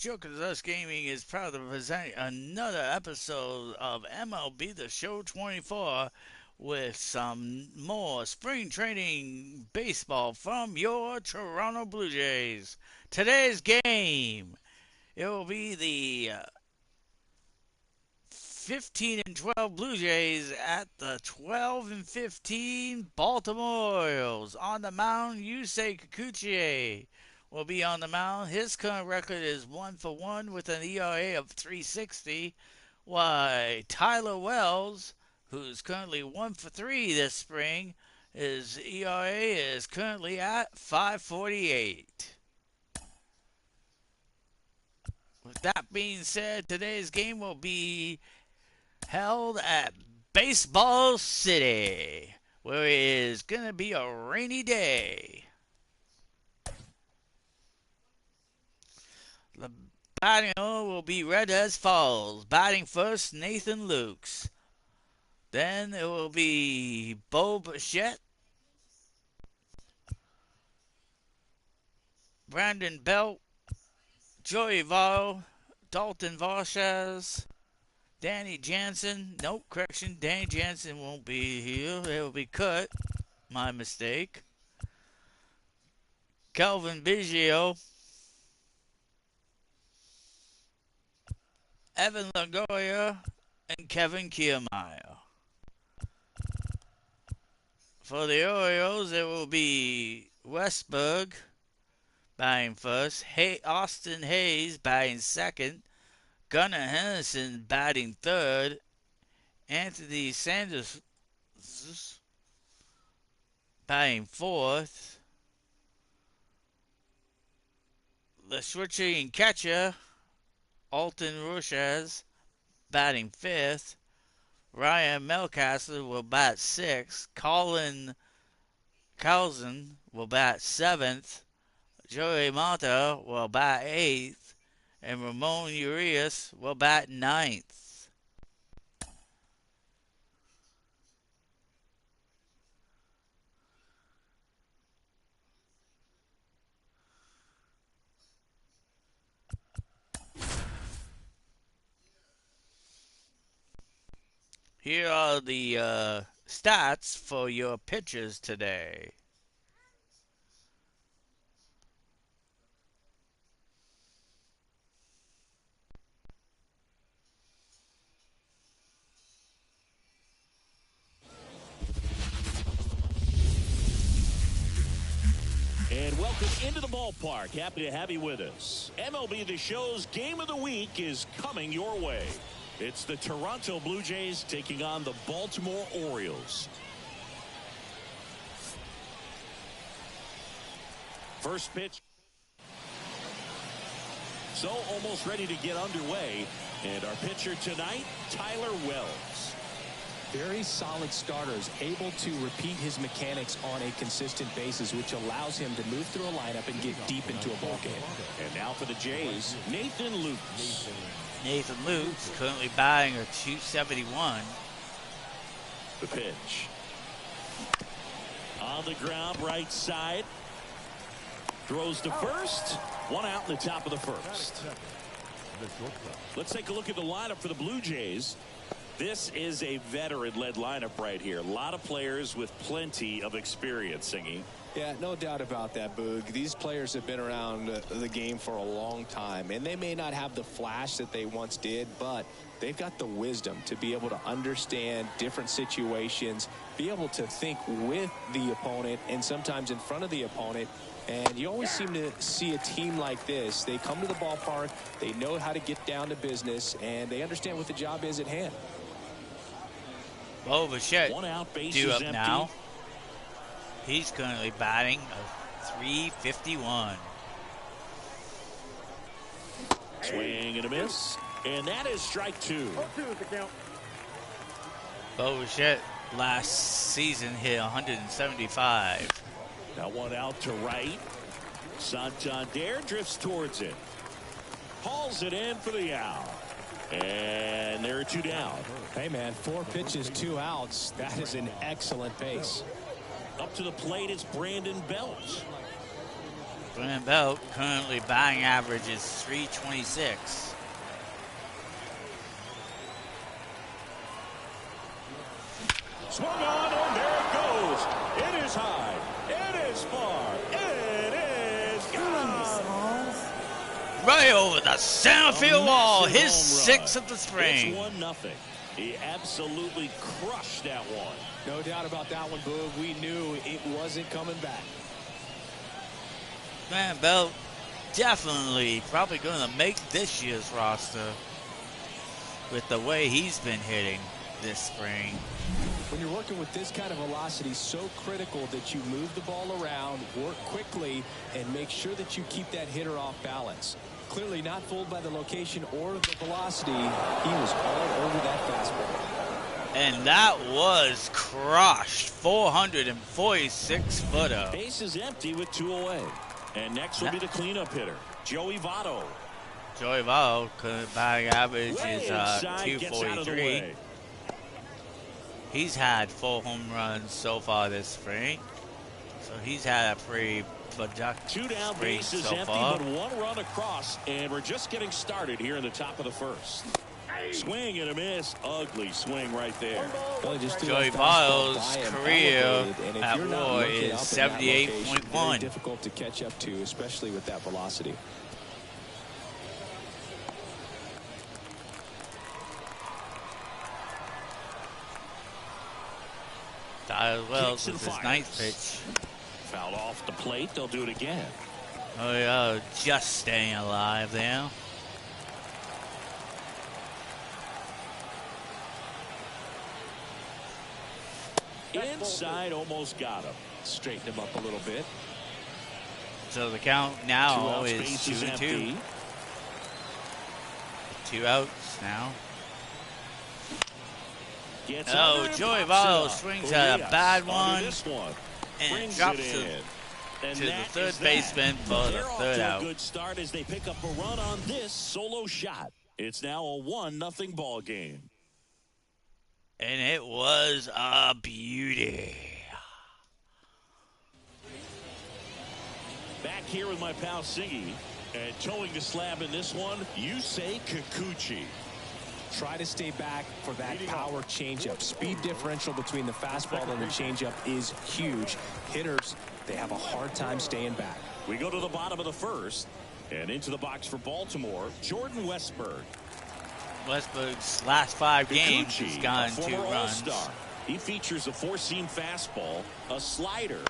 Jokers Us Gaming is proud to present another episode of MLB The Show 24 with some more spring training baseball from your Toronto Blue Jays. Today's game, it will be the 15 and 12 Blue Jays at the 12 and 15 Baltimore Orioles. On the mound, Yusei Kikuchi will be on the mound. His current record is 1-for-1 with an ERA of 3.60, while Tyler Wells, who's currently 1-for-3 this spring, his ERA is currently at 5.48. With that being said, today's game will be held at Baseball City, where it is going to be a rainy day. The batting order will be read as follows. Batting first, Nathan Lukes. Then it will be Bo Bichette, Brandon Belt, Joey Votto, Dalton Varshez, Danny Jansen. Nope, correction. Danny Jansen won't be here. It will be cut. My mistake. Kelvin Biggio, Evan Longoria, and Kevin Kiermaier. For the Orioles, it will be Westberg batting first, Austin Hayes batting second, Gunnar Henderson batting third, Anthony Sanders batting fourth, the switching catcher, Alton Rushaz batting fifth, Ryan Melcaster will bat sixth, Colin Carlson will bat seventh, Joey Mata will bat eighth, and Ramon Urias will bat ninth. Here are the stats for your pitchers today. And welcome into the ballpark. Happy to have you with us. MLB The Show's Game of the Week is coming your way. It's the Toronto Blue Jays taking on the Baltimore Orioles. First pitch. So almost ready to get underway. And our pitcher tonight, Tyler Wells. Very solid starters, able to repeat his mechanics on a consistent basis, which allows him to move through a lineup and get deep into a ball game. And now for the Jays, Nathan Lukes. Nathan Lukes currently batting a .271. The pitch. On the ground, right side. Throws to first. One out in the top of the first. Let's take a look at the lineup for the Blue Jays. This is a veteran-led lineup right here. A lot of players with plenty of experience, Singy. Yeah, no doubt about that, Boog. These players have been around the game for a long time, and they may not have the flash that they once did, but they've got the wisdom to be able to understand different situations, be able to think with the opponent and sometimes in front of the opponent. And you always seem to see a team like this. They come to the ballpark, they know how to get down to business, and they understand what the job is at hand. Bo Bichette One out, base due is up empty. now. He's currently batting a .351. Swing and a miss. And that is strike two. Bo Bichette last season hit 175. Now one out to right. Santander drifts towards it. Hauls it in for the out. And there are two down. Hey, man, 4 pitches, 2 outs. That is an excellent pace. Up to the plate, it's Brandon Belt. Glenn Belt currently batting average is .326. Swung on, and there it goes. It is high. It is far. It is gone. Right over the center field wall. His sixth of the spring. It's 1-0. He absolutely crushed that one. No doubt about that one, Boog. We knew it wasn't coming back. Man, Belt definitely probably going to make this year's roster with the way he's been hitting this spring. When you're working with this kind of velocity, so critical that you move the ball around, work quickly, and make sure that you keep that hitter off balance. Clearly not fooled by the location or the velocity. He was all over that fastball. And that was crushed. 446 footer. Base is empty with 2 away. And next will be the cleanup hitter, Joey Votto. Joey Votto, batting average is Inside, gets out of the 243. way. He's had 4 home runs so far this spring. So he's had a pretty productive 2 down, spring base is so empty, far. but 1 run across, and we're just getting started here in the top of the first. Swing and a miss. Ugly swing right there. Joey Votto's career at WAR is 78.1. Difficult to catch up to, especially with that velocity. Tyler Wells with his ninth pitch. Fouled off the plate. They'll do it again. Oh yeah, just staying alive there. Inside, almost got him. Straighten him up a little bit. So the count now is 2-2. 2 outs now. Oh, Joey Votto swings at a bad one and drops to the third baseman for the third out. Good start as they pick up a run on this solo shot. It's now a 1-0 ball game. And it was a beauty. Back here with my pal Siggy, and towing the slab in this one, Yusei Kikuchi. Try to stay back for that power changeup. Speed differential between the fastball and the changeup is huge. Hitters, they have a hard time staying back. We go to the bottom of the first, and into the box for Baltimore, Jordan Westburg. Westburg's last 5 games has gotten 2 runs. All-star. He features a 4-seam fastball, a slider,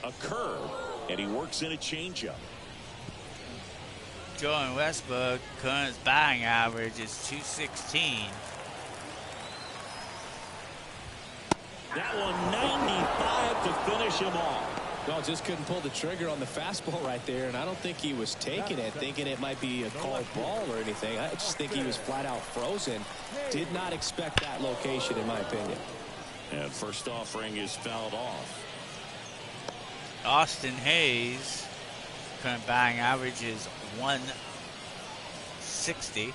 a curve, and he works in a changeup. Jordan Westburg, current batting average is .216. That one 95 to finish him off. No, just couldn't pull the trigger on the fastball right there, and I don't think he was taking it, thinking it might be a called ball or anything. I just think he was flat out frozen. Did not expect that location, in my opinion. And first offering is fouled off. Austin Hayes, current batting average is .160.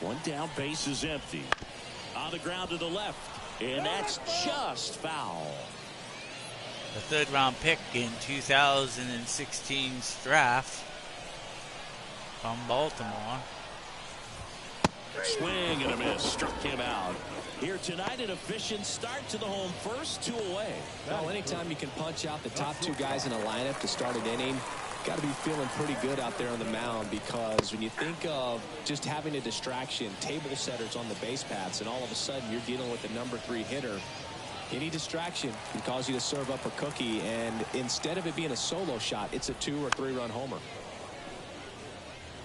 1 down, base is empty. On the ground to the left, and that's just foul. The 3rd round pick in 2016's draft from Baltimore. Swing and a miss, struck him out. Here tonight, an efficient start to the home first, 2 away. Well, anytime you can punch out the top 2 guys in a lineup to start an inning, got to be feeling pretty good out there on the mound, because when you think of just having a distraction, table setters on the base paths, and all of a sudden you're dealing with the number 3 hitter, any distraction can cause you to serve up a cookie, and instead of it being a solo shot, it's a 2 or 3 run homer.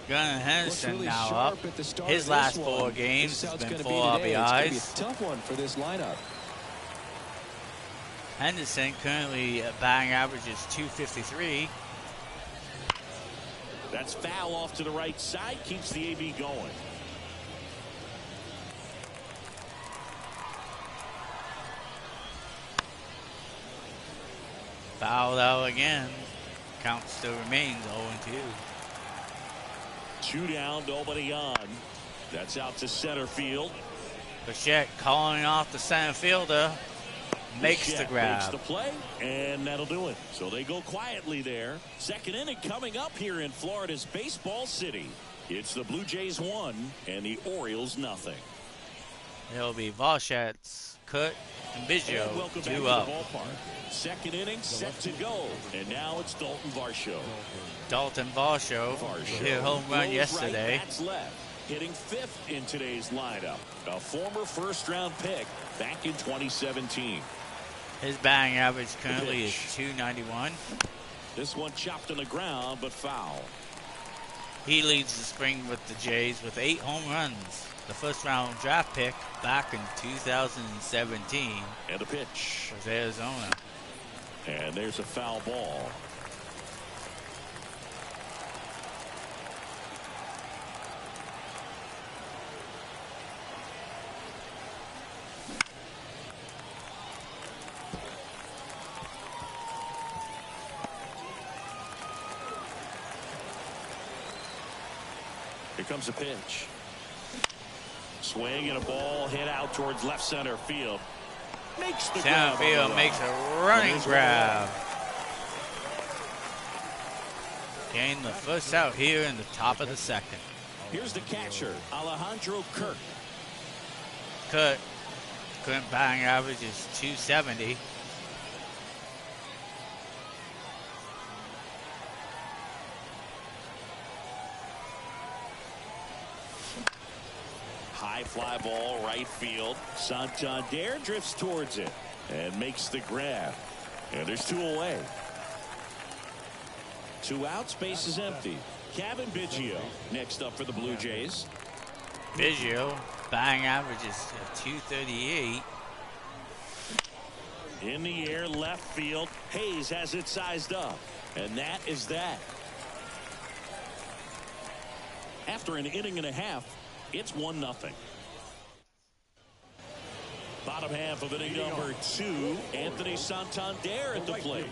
Gunnar Henderson really now up. His last 4 games has been 4 RBIs. It's going to be a tough one for this lineup. Henderson currently batting average is .253. That's foul off to the right side, keeps the AB going. Fouled out again. Count still remains 0-2. 2 down, nobody on. That's out to center field. Bichette calling off the center fielder. makes the grab. Makes the play, and that'll do it. So they go quietly there. Second inning coming up here in Florida's Baseball City. It's the Blue Jays 1 and the Orioles nothing. It'll be Valchetz, Kut, and Biggio, Welcome back 2 to up. the ballpark. Second inning set to go. And now it's Dalton Varsho. Dalton Varsho hit a home run yesterday. Right, that's left. Hitting 5th in today's lineup. A former first-round pick back in 2017. His batting average currently is .291. This one chopped on the ground, but foul. He leads the spring with the Jays with 8 home runs. The first-round draft pick back in 2017. And a pitch. Was Arizona. And there's a foul ball. Here comes a pitch. Swing and a ball hit out towards left center field. Makes the Center field makes a running grab. Gain the first out here in the top of the second. Here's the catcher, Alejandro Kirk. Kut, current batting average is .270. High fly ball, right field. Santander drifts towards it and makes the grab. And there's 2 away. 2 outs, base is empty. Kevin Biggio next up for the Blue Jays. Biggio, batting average is .238. In the air, left field. Hayes has it sized up. And that is that. After an inning and a half, it's 1-0. Bottom half of inning number 2. Anthony Santander at the plate.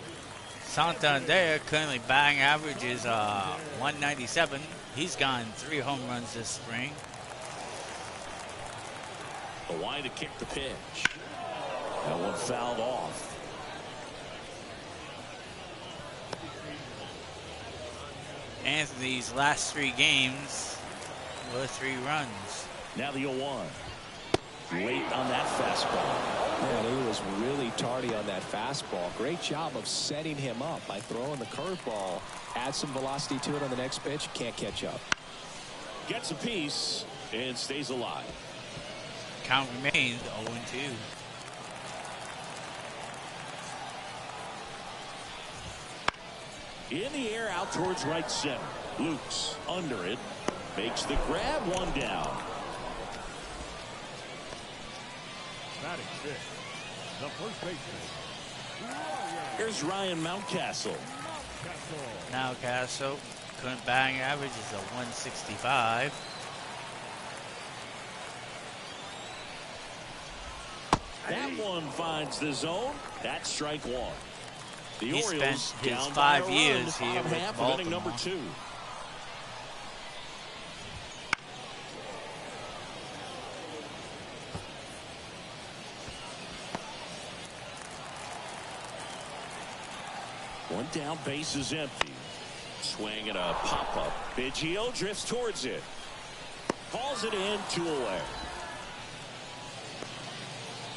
Santander currently batting average is .197. He's gotten 3 home runs this spring. A wide to kick the pitch. That one fouled off. Anthony's last 3 games were 3 runs. Now the 0-1. Late on that fastball. Man, he was really tardy on that fastball. Great job of setting him up by throwing the curveball. Add some velocity to it on the next pitch. Can't catch up. Gets a piece and stays alive. Count remains 0-2. In the air out towards right center. Lukes under it. Makes the grab, 1 down. Batting 6th, the first baseman. Here's Ryan Mountcastle. Now Castle, current batting average is a .165. That one finds the zone. That's strike 1. The He Orioles spent his down 5 by a years run, the here bottom with half of inning number Baltimore. 2. One down, base is empty. Swing and a pop-up. Biggio drifts towards it. Calls it in, 2 away.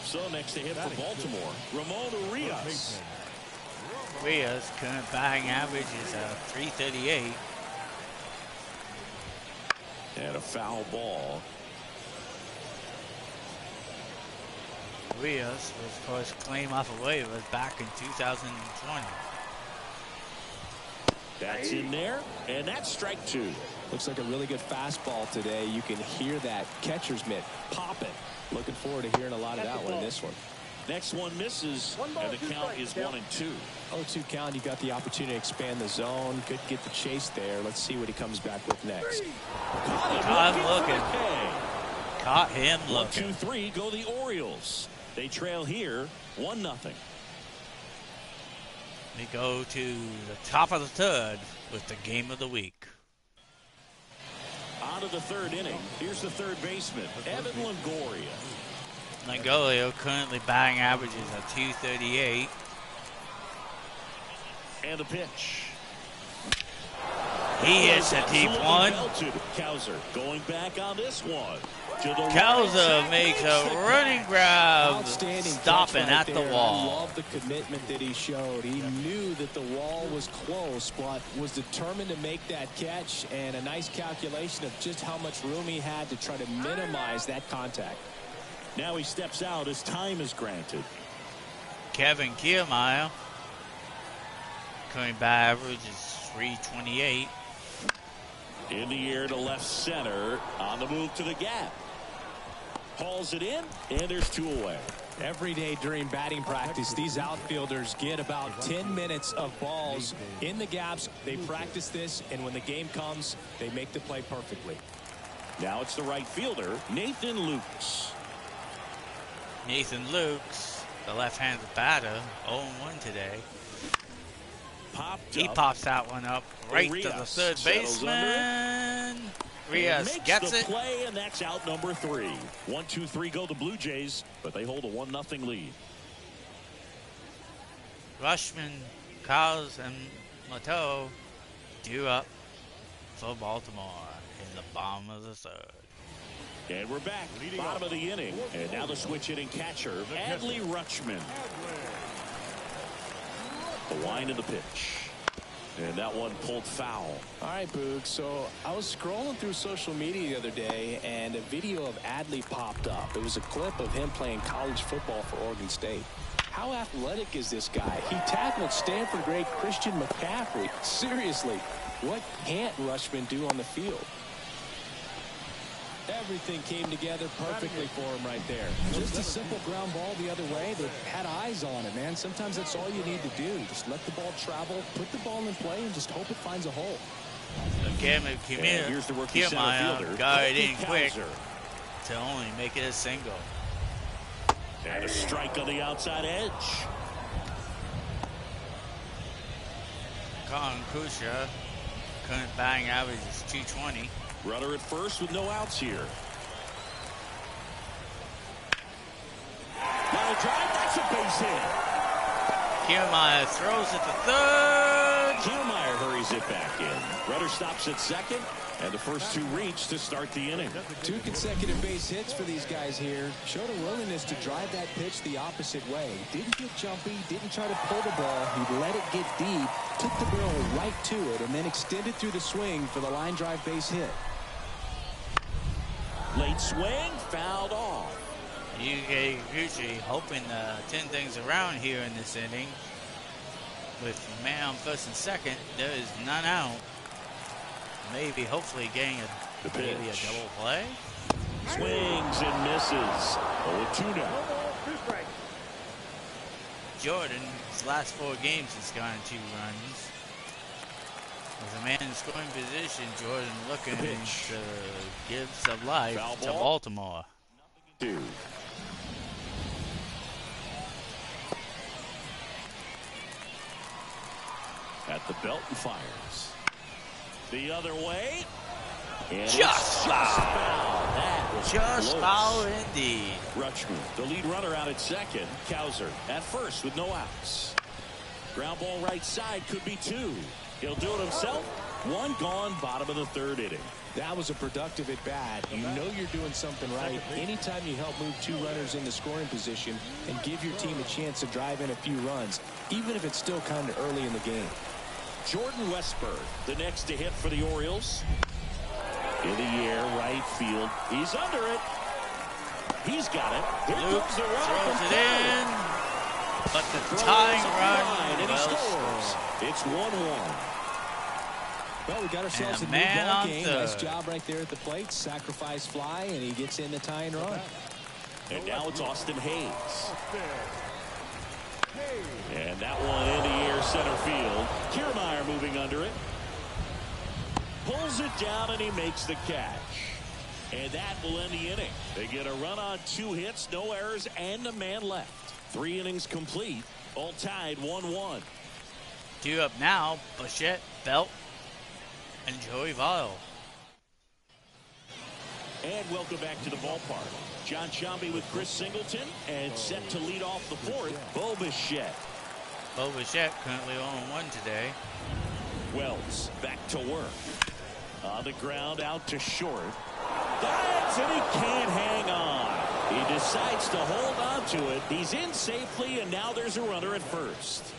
So next to hit for Baltimore, Ramon Urias. Rios' current batting average is .338. And a foul ball. Rios was first claimed off a waiver back in 2020. That's in there, and that's strike 2. Looks like a really good fastball today. You can hear that catcher's mitt popping. Looking forward to hearing a lot of that one in this one. Next one misses, and the count is 1-2. 0-2 count. You got the opportunity to expand the zone. Could get the chase there. Let's see what he comes back with next. Caught him looking. Caught him looking. 1-2-3 go the Orioles. They trail here 1-0. We go to the top of the 3rd with the game of the week. On to the 3rd inning. Here's the 3rd baseman, Evan Longoria. Langolio currently batting averages of 238. And the pitch. He hits a deep one. Cowser going back on this one. Cowser makes a running grab, Outstanding stopping right at the there. wall. I love the commitment that he showed. He knew that the wall was close, but was determined to make that catch, and a nice calculation of just how much room he had to try to minimize that contact. Now he steps out as time is granted. Kevin Kiermaier, current bat average is 328. In the air to left center, on the move to the gap. Hauls it in, and there's 2 away. Every day during batting practice, these outfielders get about 10 minutes of balls in the gaps. They practice this, and when the game comes, they make the play perfectly. Now it's the right fielder, Nathan Lukes. Nathan Lukes, the left-handed batter, 0-1 today. He pops that one up right to the third baseman. Rios gets it. Play, and that's out number 3. 1-2-3 go the Blue Jays, but they hold a 1-0 lead. Rushman, Cowles, and Mateo due up for Baltimore in the bottom of the third. And we're back, bottom of the inning. And now the switch hitting catcher, Adley Rutschman. The wind of the pitch. And that one pulled foul. All right, Boog. So I was scrolling through social media the other day, and a video of Adley popped up. It was a clip of him playing college football for Oregon State. How athletic is this guy? He tackled Stanford great Christian McCaffrey. Seriously, what can't Rushman do on the field? Everything came together perfectly for him right there. Just a simple ground ball the other way. They had eyes on it, man. Sometimes that's all you need to do. Just let the ball travel, put the ball in play, and just hope it finds a hole. Again, here's the rookie center fielder. Got it in quick to only make it a single. And a strike on the outside edge. Colin Kusha, current batting average is 220. Runner at first with no outs here. Line drive, that's a base hit. Kiermaier throws it to third. Kiermaier hurries it back in. Runner stops at second, and the first 2 reach to start the inning. 2 consecutive base hits for these guys here. Showed a willingness to drive that pitch the opposite way. Didn't get jumpy, didn't try to pull the ball. He let it get deep, took the barrel right to it, and then extended through the swing for the line drive base hit. Late swing, fouled off. Yuki Kikuchi hoping to turn things around here in this inning. With man on first and second, there is none out. Maybe, hopefully, getting maybe a double play. Swings and misses. 0-2 now. Jordan, his last 4 games, has gotten 2 runs. With a man in scoring position, Jordan looking to give some life to Baltimore. 2. At the belt and fires. The other way. And just foul. That was just close. foul indeed. Rutschman, the lead runner out at second. Cowser at first with no outs. Ground ball right side, could be 2. He'll do it himself. 1 gone, bottom of the 3rd inning. That was a productive at bat. You know you're doing something right anytime you help move 2 runners into scoring position and give your team a chance to drive in a few runs, even if it's still kind of early in the game. Jordan Westburg, the next to hit for the Orioles. In the air, right field. He's under it. He's got it. Here Luke comes the run. throws it in. But the tying run, and he scores. It's 1-1. Well, we got ourselves a new ball game. Nice job right there at the plate. Sacrifice fly, and he gets in the tying run. And now it's Austin Hayes. And that one in the air, center field. Kiermaier moving under it. Pulls it down, and he makes the catch. And that will end the inning. They get a run on 2 hits, no errors, and a man left. 3 innings complete, all tied 1-1. Due up now, Bichette, Belt, and Joey Votto. And welcome back to the ballpark. John Shambi with Chris Singleton, and set to lead off the fourth, Bo Bichette. Bo Bichette currently 0-1 today. Wells back to work. On the ground, out to short. Dives, and he can't hang on. He decides to hold on to it. He's in safely, and now there's a runner at first.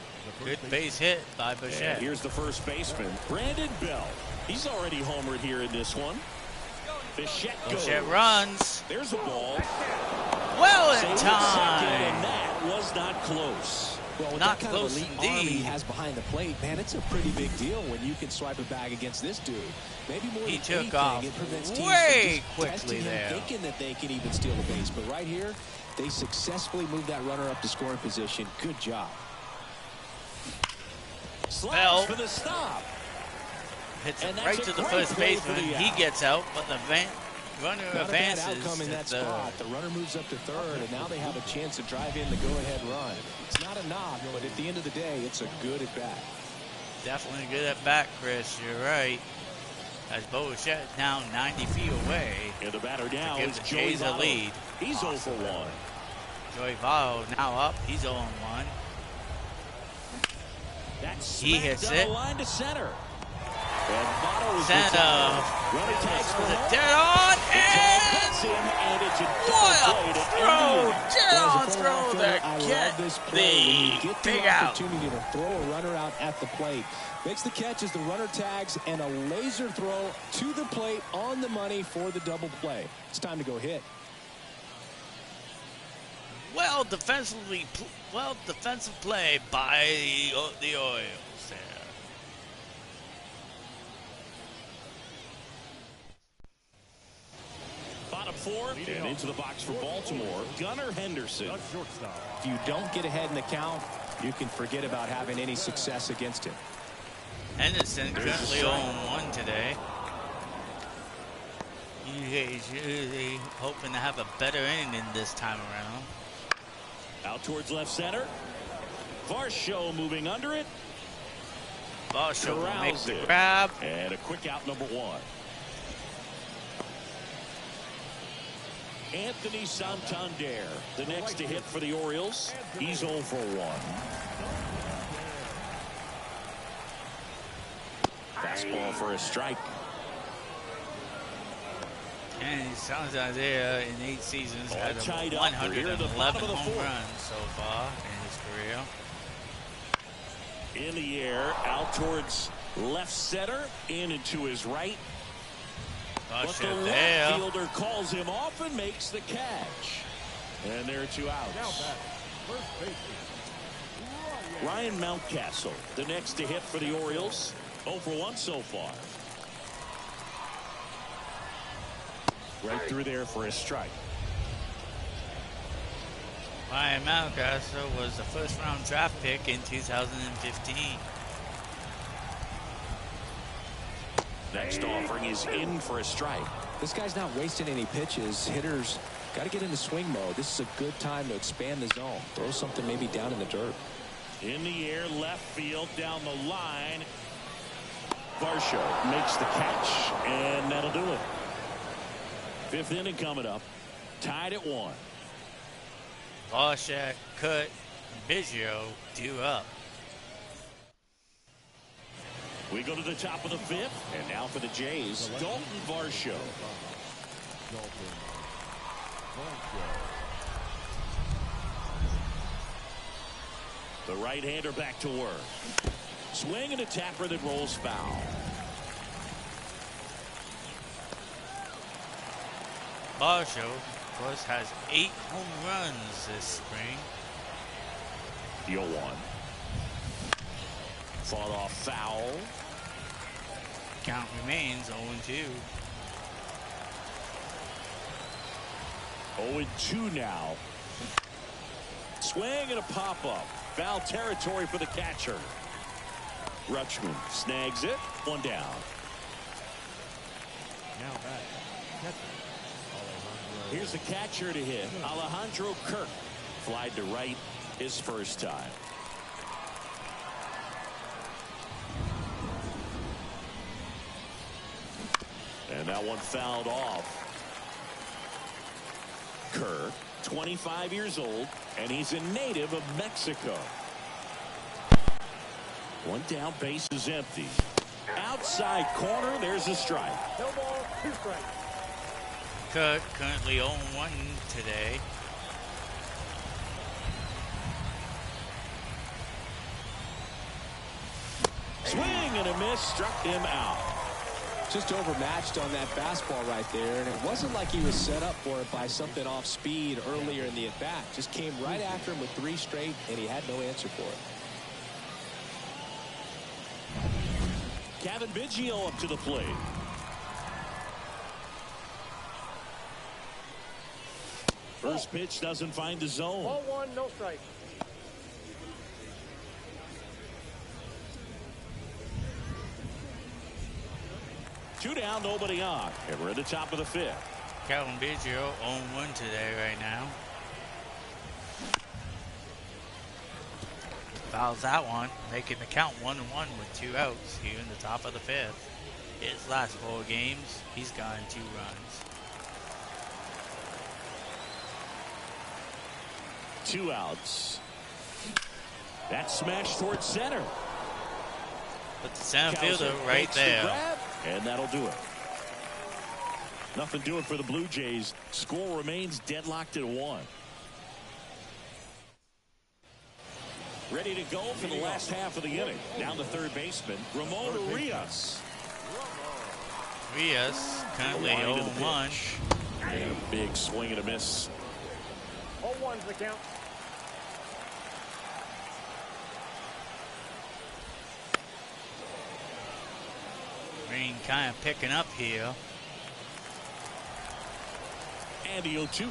Good base hit by Bichette. And here's the first baseman, Brandon Bell. He's already homered here in this one. Bichette goes. Bichette runs. There's a ball. Well in Saved time. second, and that was not close. Well, with Not that kind close of elite arm he indeed. has behind the plate, man, it's a pretty big deal when you can swipe a bag against this dude. Maybe more He than took anything, off it prevents teams way from just quickly testing him, there. thinking that they can even steal a base. But right here, they successfully moved that runner up to scoring position. Good job. Slides for the stop. Hits And it that's right a to the great first play for baseman. the He out. gets out, but the runner Not a bad advances. outcome in that to spot. The runner moves up to third, and now they have a chance to drive in the go-ahead run. It's not a knock, but at the end of the day, it's a good at-bat. Definitely good at bat, Chris. You're right. As Bo Bichette now 90 feet away. And the batter now Give is the Joey Jays a Votto. lead. He's 0 for 1. Joey Votto now up. He's 0-1. That's He hits down it. the line to center. And Votto is Center. retired. Runner tags for Was it home. dead on? Cuts And him, and it's a what double play a to throw! end the Dead Well, on as a throw former that outfielder, I get love this play. When you the get big the out. opportunity to throw a runner out at the plate. Makes the catch as the runner tags, and a laser throw to the plate on the money for the double play. It's time to go hit. Well defensive play by the Orioles there. bottom fourth, and into the box for Baltimore, Gunnar Henderson. The shortstop. If you don't get ahead in the count, you can forget about having any success against him. Henderson currently 0-1 today. He's really hoping to have a better inning this time around. Out towards left center. Varsho moving under it. Varsho will make Corrals the it. grab. And a quick out, number 1. Anthony Santander, the next to hit for the Orioles. He's 0 for 1. Fastball for a strike. And Santander in 8 seasons All had tied up. We're here at the 111 bottom of the home fourth. runs so far in his career. In the air, out towards left center, in and to his right. But the Varsho left there. fielder calls him off and makes the catch. And there are 2 Now outs. back. First baseman. Ryan Mountcastle, the next to hit for the Orioles. 0 for 1 so far. Right through there for a strike. Ryan Mountcastle was the first-round draft pick in 2015. Next offering is in for a strike. This guy's not wasting any pitches. Hitters got to get into swing mode. This is a good time to expand the zone. Throw something maybe down in the dirt. In the air, left field, down the line. Varsho makes the catch, and that'll do it. 5th inning coming up. Tied at 1. Varsho, Kurt, and Biggio due up. We go to the top of the 5th, and now for the Jays, Dalton Varsho. Dalton. The right-hander back to work. Swing and a tapper that rolls foul. Varsho, of course, has 8 home runs this spring. 0-1. Fought off foul. Count remains 0-2. 0-2 now. Swing and a pop-up. Foul territory for the catcher. Rutschman snags it. 1 down. Now back. Catcher. Here's the catcher to hit. Alejandro Kirk. Flied to right his first time. And that one fouled off. Kerr, 25 years old, and he's a native of Mexico. One down, base is empty. Outside corner, there's a strike. No ball, 2 strikes. Cook currently 0-1 today. Swing and a miss, struck him out. Just overmatched on that fastball right there, and it wasn't like he was set up for it by something off speed earlier in the at-bat. Just came right after him with 3 straight, and he had no answer for it. Kevin Biggio up to the plate. First pitch doesn't find the zone. Ball 1, no strike. Two down, nobody on. And we're at the top of the 5th. Calvin Biggio 0-1 today right now. Fouls that one, making the count 1-1 with 2 outs here in the top of the 5th. His last 4 games, he's gotten 2 runs. 2 outs. That smash towards center. But the center fielder Kelsey right makes the there. grab, and that'll do it. Nothing doing for the Blue Jays. Score remains deadlocked at 1. Ready to go for the last half of the inning. Down the third baseman, Ramon Urias. Urias currently Line to the 0-1. pitch. And a big swing and a miss. 0-1's the count. Rain kind of picking up here. And the 0-2.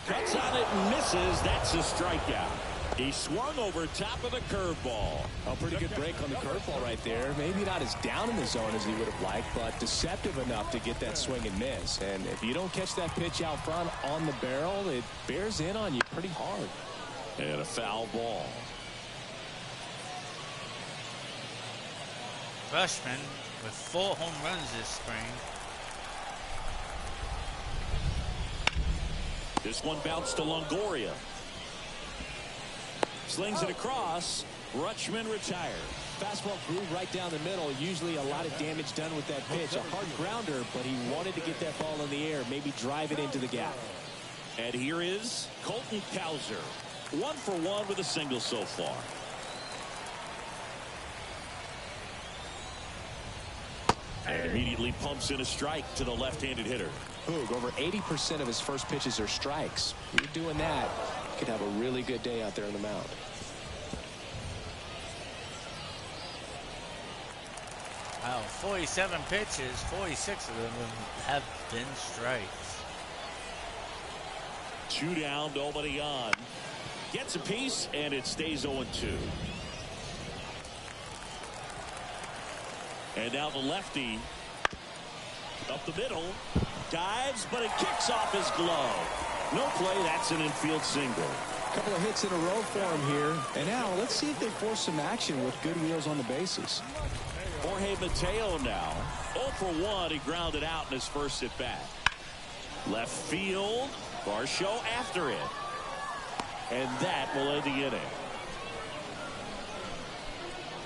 Cuts on it and misses. That's a strikeout. He swung over top of the curveball. A pretty good break on the curveball right there. Maybe not as down in the zone as he would have liked, but deceptive enough to get that swing and miss. And if you don't catch that pitch out front on the barrel, it bears in on you pretty hard. And a foul ball. Freshman with 4 home runs this spring. This one bounced to Longoria. Slings it across. Rutschman retired. Fastball groove right down the middle. Usually a lot of damage done with that pitch. A hard grounder, but he wanted to get that ball in the air, maybe drive it into the gap. And here is Colton Cowser. 1 for 1 with a single so far. And immediately pumps in a strike to the left-handed hitter. Boog, over 80% of his first pitches are strikes. You're doing that, you could have a really good day out there on the mound. Wow, 47 pitches, 46 of them have been strikes. 2 down, nobody on. Gets a piece, and it stays 0-2. And now the lefty up the middle, dives, but it kicks off his glove. No play. That's an infield single. A couple of hits in a row for him here. And now let's see if they force some action with good wheels on the bases. Jorge Mateo now 0 for 1. He grounded out in his first at bat. Left field. Varsho after it. And that will end the inning.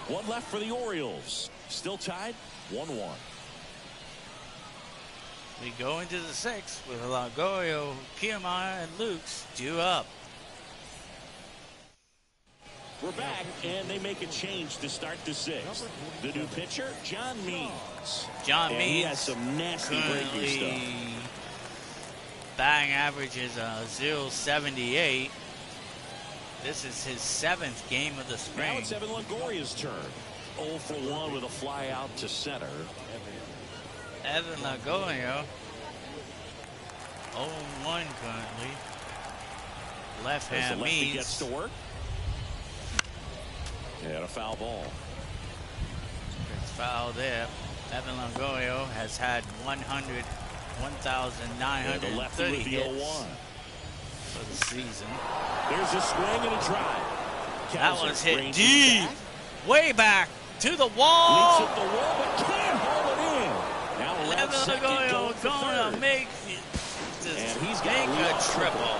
1 left for the Orioles. Still tied 1-1. We go into the 6th with Longoria, Kiermaier, and Lukes due up. We're back, and they make a change to start the 6th. The new pitcher, John Means. John and Means he has some nasty breaking stuff. Batting average is .078. This is his 7th game of the spring. Now it's Evan Longoria's turn. 0 for 1 with a fly out to center. Evan Longoria 0-1 currently. Left As hand the lefty Means. gets to work. And a foul ball. It's foul there. Evan Longoria has had 1,930 hits for the season. There's a swing and a drive. That one's hit ranges deep, back, way back to the leaps wall. at the wall, but can't hold it in. Now Evan left second, Longoria going for going to third. make this And he's make got a triple.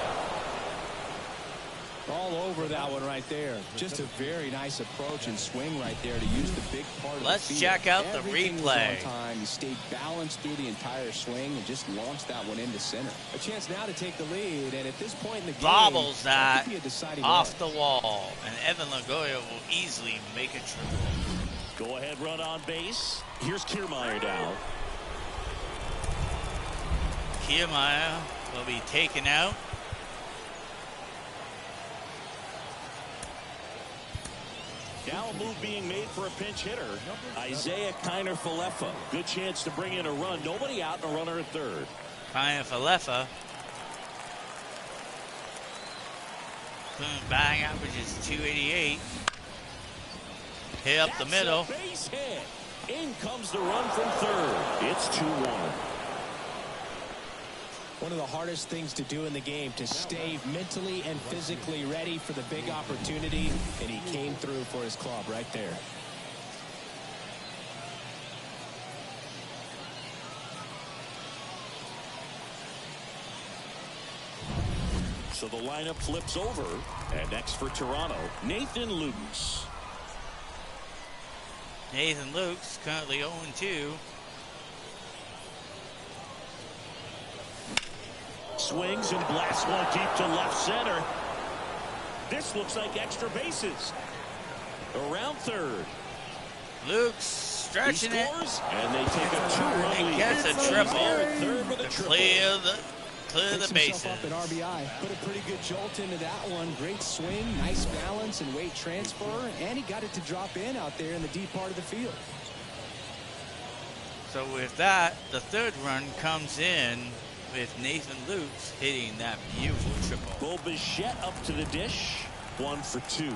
All over that one right there. Just a very nice approach and swing right there to use the big part of the Let's field. check out the Everything was replay. on time. He stayed balanced through the entire swing and just launched that one into center. A chance now to take the lead, and at this point in the game, Bobbles that that could be a deciding off run. the wall, and Evan Lagoya will easily make a triple. Go ahead run on base. Here's Kiermaier now. Kiermaier will be taken out. Now a move being made for a pinch hitter. Isaiah Kiner-Falefa. Good chance to bring in a run. Nobody out and a runner at third. Kiner-Falefa. Batting average is 288. Hit up the middle. That's a base hit. In comes the run from third. It's 2-1. One of the hardest things to do in the game, to stay mentally and physically ready for the big opportunity, and he came through for his club right there. So the lineup flips over, and next for Toronto, Nathan Lukes. Nathan Lukes currently 0-2. Swings and blasts one deep to left center. This looks like extra bases. Around third. Lukes stretching He it. scores, and they take a 2-run And lead. gets a He's triple there at third with a to triple. clear the Picks bases. himself up an RBI. Put a pretty good jolt into that one. Great swing, nice balance and weight transfer, and he got it to drop in out there in the deep part of the field. So with that, the third run comes in with Nathan Lukes hitting that beautiful triple. Bo Bichette up to the dish. 1 for 2.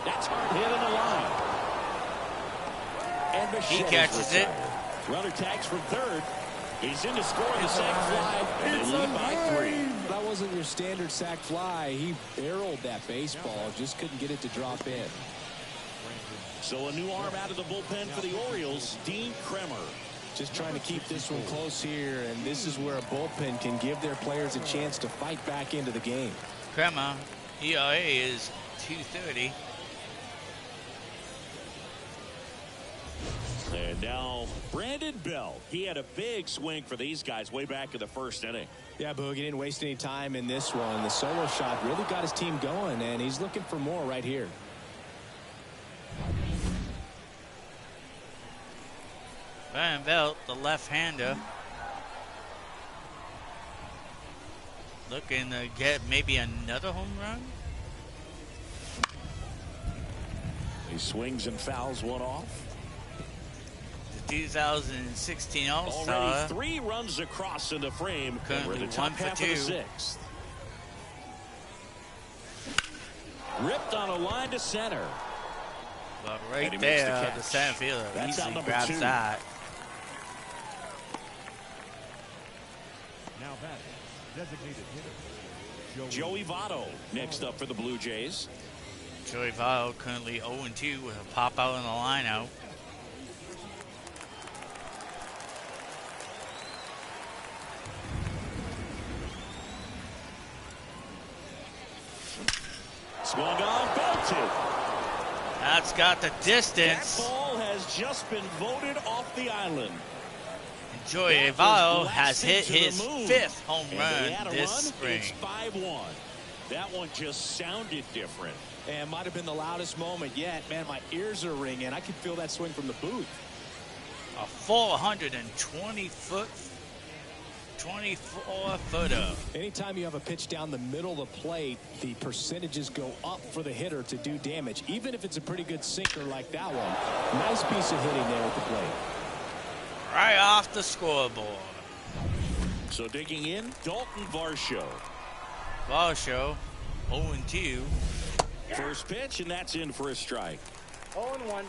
That's hard hit on the line. And He Bichette catches it. Runner tags from third. He's in to score the sac fly, and they lead by 3. That wasn't your standard sac fly. He barreled that baseball, just couldn't get it to drop in. So a new arm out of the bullpen for the Orioles, Dean Kremer. Just trying to keep this one close here, and this is where a bullpen can give their players a chance to fight back into the game. Kremer, ERA is 230. And now Brandon Bell. He had a big swing for these guys way back in the first inning. Yeah, Boog, he didn't waste any time in this one. The solo shot really got his team going, and he's looking for more right here. Brandon Belt, the left-hander, looking to get maybe another home run. He swings and fouls one off. The 2016 All-Star. Already 3 runs across into frame. Currently We're in the top 1 for half of 2. the 6th. Ripped on a line to center. But And right he makes the there, catch. the center fielder That's out easily number grabs 2. that. Now batting, designated hitter, Joey Votto next up for the Blue Jays. Joey Votto currently 0-2 with a pop out in the line out. Swung on, belted. That's got the That distance. ball has just been voted off the island. Joey That was Votto has blasted hit to the his moon. 5th home And they had run a this run. spring. It's 5-1. That one just sounded different. And might have been the loudest moment yet. Man, my ears are ringing. I can feel that swing from the booth. A 420-foot, 24-footer. Anytime you have a pitch down the middle of the plate, the percentages go up for the hitter to do damage, even if it's a pretty good sinker like that one. Nice piece of hitting there at the plate. Right off the scoreboard. So digging in, Dalton Varsho. Varsho, 0-2. First pitch, and that's in for a strike. 0-1.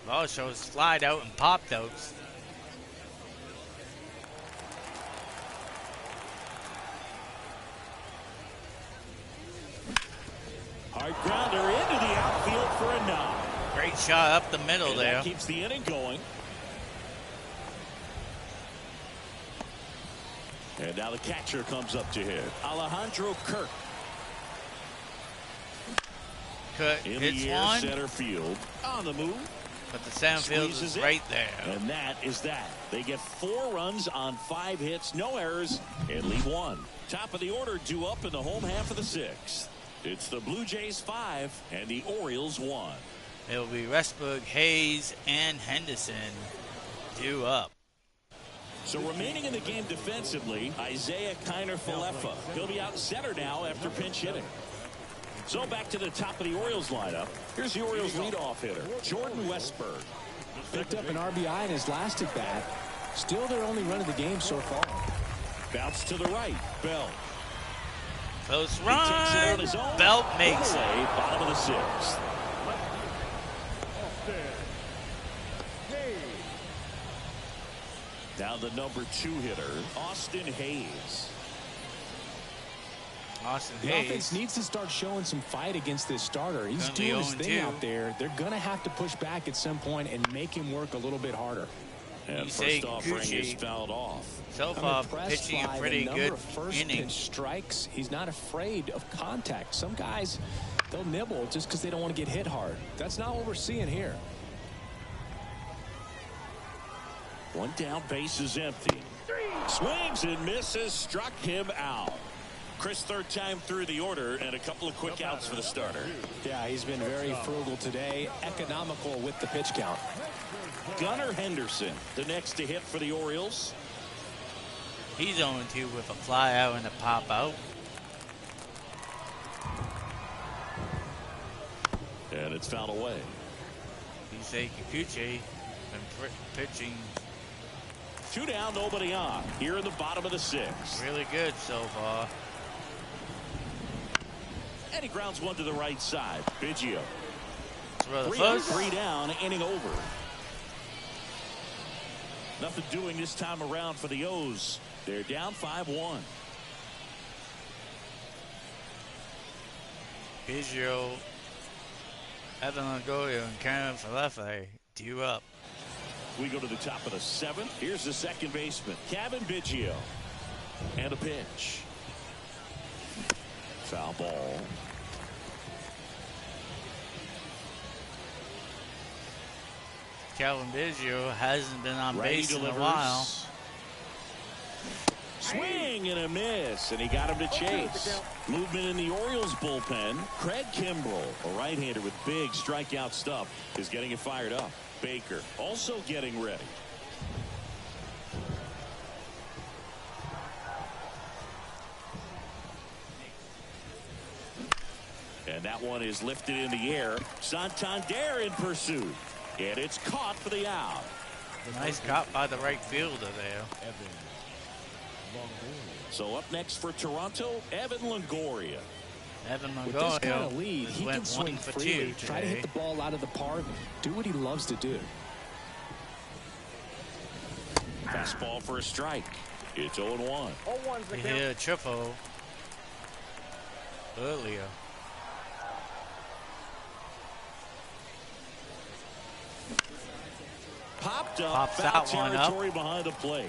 Varsho slide out and popped out. Hard grounder into the outfield for a knock. Great shot up the middle And there. that keeps the inning going. And now the catcher comes up to hit. Alejandro Kirk. Kirk In the hits air, one, center field. On the move. but the center field Squeezes is it. right there. And that is that. They get 4 runs on 5 hits, no errors, and leave 1. Top of the order due up in the home half of the 6th. It's the Blue Jays 5 and the Orioles 1. It'll be Westbrook, Hayes, and Henderson due up. So remaining in the game defensively, Isaiah Kiner-Falefa. He'll be out center now after pinch hitting. So back to the top of the Orioles lineup. Here's the Orioles leadoff hitter, Jordan Westburg. Picked up an RBI in his last at bat. Still their only run of the game so far. Bounce to the right, Bell. Close He takes it on run. his own. Belt makes it. Away, bottom of the 6th. Now the number 2 hitter, Austin Hayes. Austin The Hayes. offense needs to start showing some fight against this starter. He's Currently doing his thing 0-2. out there. They're going to have to push back at some point and make him work a little bit harder. And Yusei first offering Kikuchi. is fouled off. So I'm far, impressed pitching a by pretty the number good of first inning. pitch strikes. He's not afraid of contact. Some guys, they'll nibble just because they don't want to get hit hard. That's not what we're seeing here. 1 down, base is empty. Swings and misses, struck him out. Chris, 3rd time through the order, and a couple of quick outs for the starter. Yeah, he's been very frugal today. Economical with the pitch count. Gunnar Henderson, the next to hit for the Orioles. He's 0-2 with a fly out and a pop out. And it's fouled away. Yusei Kikuchi been pitching 2 down, nobody on. Here in the bottom of the 6th. really good so far. And he grounds one to the right side. Biggio. Throw the 3 first. 3 down, inning over. Nothing doing this time around for the O's. They're down 5-1. Biggio, Evan Longoria, and Kiner-Falefa due up. We go to the top of the 7th. Here's the second baseman, Kevin Biggio. And a pitch. Foul ball. Calvin Biggio hasn't been on Ready base in a delivers. while. Swing and a miss, and he got him to chase. Movement in the Orioles bullpen. Craig Kimbrell, a right-hander with big strikeout stuff, is getting it fired up. Baker also getting ready. And that one is lifted in the air. Santander in pursuit. And it's caught for the out. Nice caught by the right fielder there. So up next for Toronto, Evan Longoria. Evan With this kind Longoria of lead, he went can swing 1 for freely, 2 try to today. hit the ball out of the park, do what he loves to do. Fastball for a strike. It's 0-1. 0-1's the He count. hit a triple earlier. Popped up. Pops Foul that one up. territory behind the plate.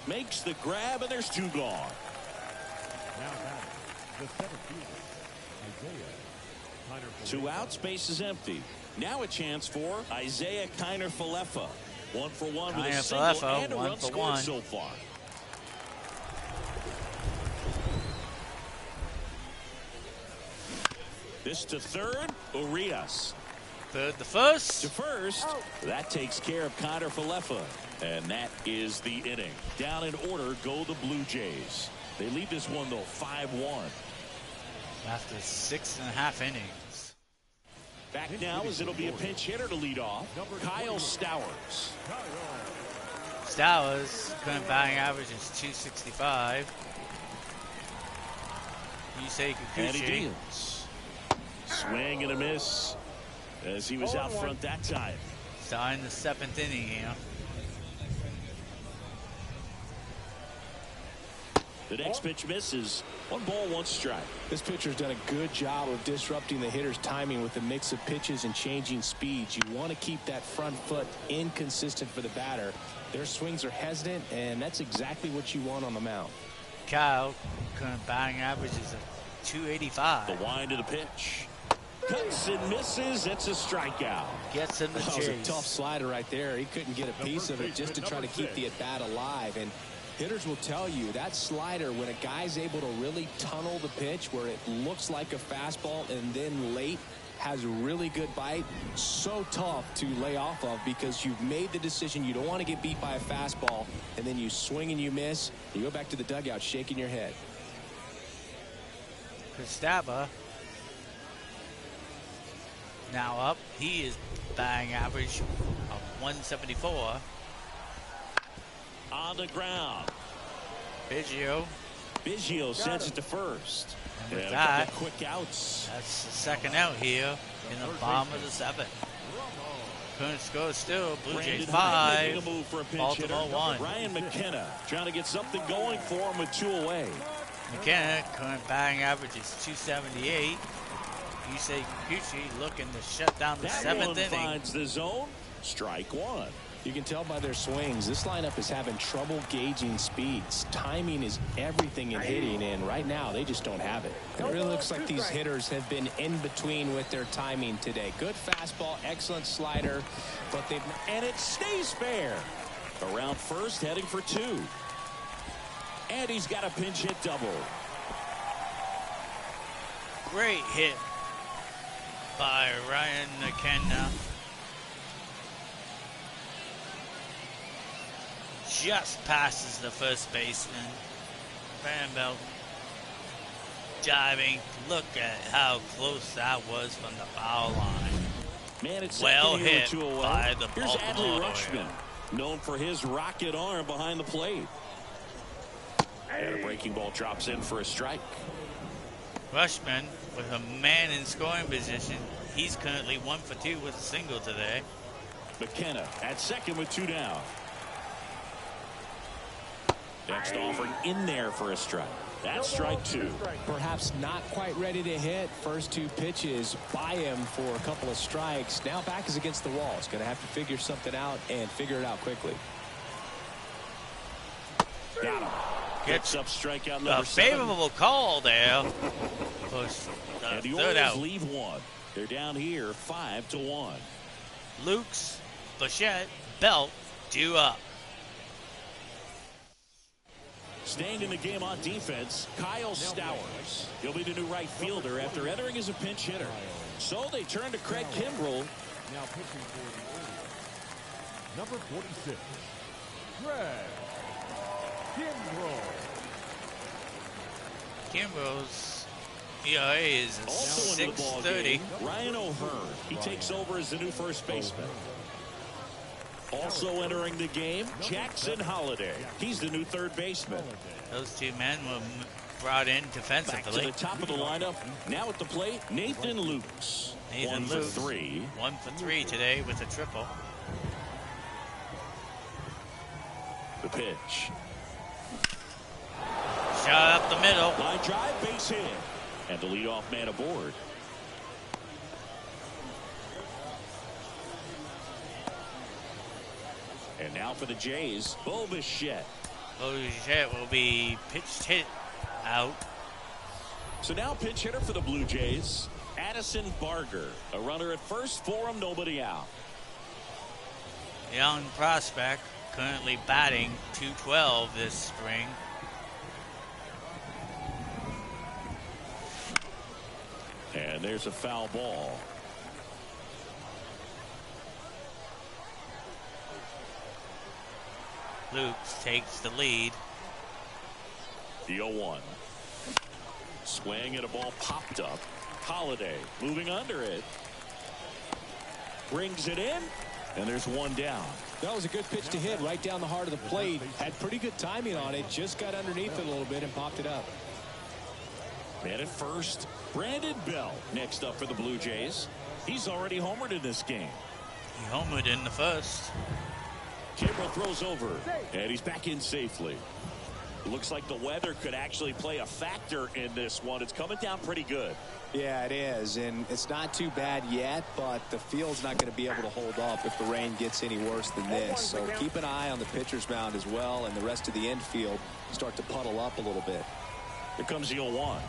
Makes the grab, and there's 2 gone. Now batting, the 7th fielder, Isaiah Kiner-Falefa. 2 outs, base is empty. Now a chance for Isaiah Kiner-Falefa. 1 for 1 with a single Kiner-Falefa, and a 1 run for scored 1. so far. This to third, Urias. Third the first. To first, that takes care of Kiner-Falefa. And that is the inning. Down in order go the Blue Jays. They lead this one, though, 5-1. After 6.5 innings. Back now as it'll be a pinch hitter to lead off, Kyle Stowers. Stowers, current batting average is .265. Yusei And he Kikuchi. deals. Swing and a miss as he was out front that time. Starting the 7th inning here. The next pitch misses. 1 ball, 1 strike. This pitcher's done a good job of disrupting the hitter's timing with a mix of pitches and changing speeds. You want to keep that front foot inconsistent for the batter. Their swings are hesitant, and that's exactly what you want on the mound. Kyle, current batting average is a 285. The wind of the pitch. Cuts and misses. It's a strikeout. Gets in the That chase. was a tough slider right there. He couldn't get a piece of it just to try to keep the at-bat alive. And hitters will tell you that slider, when a guy's able to really tunnel the pitch where it looks like a fastball and then late has really good bite, so tough to lay off of because you've made the decision you don't want to get beat by a fastball, and then you swing and you miss. You go back to the dugout shaking your head. Cristaba now up. He is batting average of 174. On the ground. Biggio sends it to first. And with a that, couple quick outs. that's the second out here in the bottom of the 7th. Current score still Blue Jays 5, making a move for a pinch Baltimore hitter. 1. Ryan McKenna trying to get something going for him with 2 away. McKenna, current batting average is 278. Yusei Kikuchi looking to shut down the That 7th one inning. finds the zone. Strike 1. You can tell by their swings, this lineup is having trouble gauging speeds. Timing is everything in hitting, and right now they just don't have it. It really looks like these hitters have been in between with their timing today. Good fastball, excellent slider, but they've... And it stays fair. Around first, heading for 2. And he's got a pinch hit double. Great hit by Ryan McKenna. Just passes the first baseman. Van Belt diving. Look at how close that was from the foul line. Man, it's Well second here with hit 2 away. by the Here's Baltimore Adley Rutschman, known for his rocket arm behind the plate. And a breaking ball drops in for a strike. Rushman with a man in scoring position. He's currently 1 for 2 with a single today. McKenna at second with 2 down. Next offering in there for a strike. That's strike 2. Perhaps not quite ready to hit. First 2 pitches by him for a couple of strikes. Now back is against the wall. He's going to have to figure something out and figure it out quickly. Got him. Gets up strikeout number A 7. favorable call there. Push And the third Orioles out. leave 1. They're down here 5-1. Lukes, Bichette, Belt due up. Staying in the game on defense, Kyle Stowers. He'll be the new right fielder after entering as a pinch hitter. So they turn to Craig Kimbrell. Now pitching for the Orioles, number 46, Craig Kimbrell. Kimbrell's ERA is Also into the ball 6.30. game, Ryan O'Hearn. He takes over as the new first baseman. Also entering the game, Jackson Holliday. He's the new third baseman. Those 2 men were brought in Back to defensively. the top of the lineup. Now at the plate, Nathan Lukes. Nathan 1 for Lukes, 3. 1 for 3 today with a triple. The pitch. Shot up the middle. Line drive, base hit. And the leadoff man aboard. And now for the Jays, Bo Bichette. Bichette will be pitched hit out. So now pinch hitter for the Blue Jays, Addison Barger. A runner at first for him, nobody out. Young prospect, currently batting .212 this spring. And there's a foul ball. Lukes takes the lead. The 0-1. Swing and a ball popped up. Holiday moving under it. Brings it in. And there's 1 down. That was a good pitch to hit right down the heart of the plate. Had pretty good timing on it. Just got underneath it a little bit and popped it up. Man at first, Brandon Bell next up for the Blue Jays. He's already homered in this game. He homered in the first. Kimbrell throws over, and he's back in safely. Looks like the weather could actually play a factor in this one. It's coming down pretty good. Yeah, it is, and it's not too bad yet, but the field's not going to be able to hold up if the rain gets any worse than this. So keep an eye on the pitcher's mound as well, and the rest of the infield start to puddle up a little bit. Here comes the 0-1.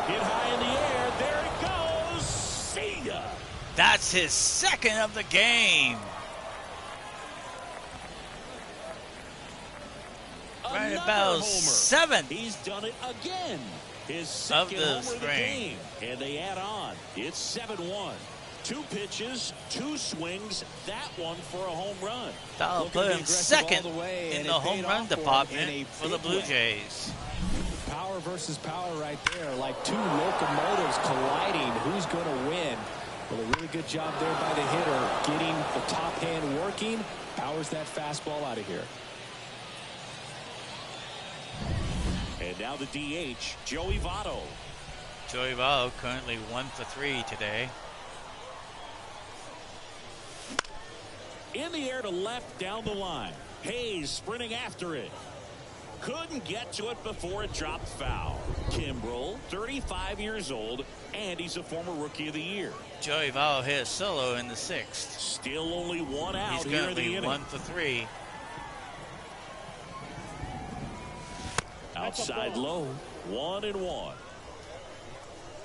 Hit high in the air. There it goes. See ya. That's his second of the game. Right about seventh. He's done it again. His second homer of the game. And they add on. It's 7-1. 2 pitches, 2 swings. That one for a home run. That'll put him second in the home run department for the Blue Jays. Power versus power right there, like 2 locomotives colliding. Who's going to win? Well, a really good job there by the hitter, getting the top hand working. Powers that fastball out of here. And now the DH, Joey Votto. Joey Votto currently 1 for 3 today. In the air to left down the line. Hayes sprinting after it. Couldn't get to it before it dropped foul. Kimbrel, 35 years old, and he's a former Rookie of the Year. Joey Votto hit a solo in the 6th. Still only 1 out He's here in the currently inning. 1 for 3. Outside low, 1-1.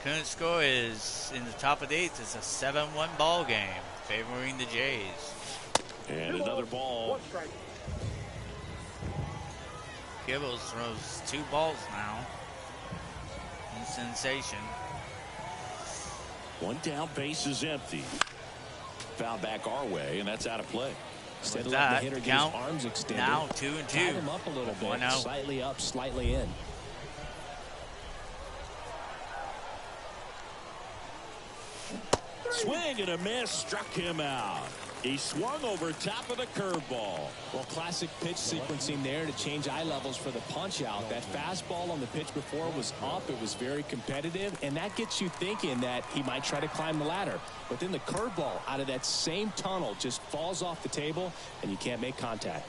Current score is in the top of the 8th. It's a 7-1 ball game favoring the Jays. And another ball. Gibbles throws 2 balls now. In sensation. 1 down, base is empty. Foul back our way, and that's out of play. Instead With of letting that, the hitter get count his arms extended, now 2-2. tied him up a little bit. 1 out. Slightly up, slightly in. Swing and a miss, struck him out. He swung over top of the curveball. Well, classic pitch sequencing there to change eye levels for the punch out. That fastball on the pitch before was up. It was very competitive, and that gets you thinking that he might try to climb the ladder. But then the curveball out of that same tunnel just falls off the table, and you can't make contact.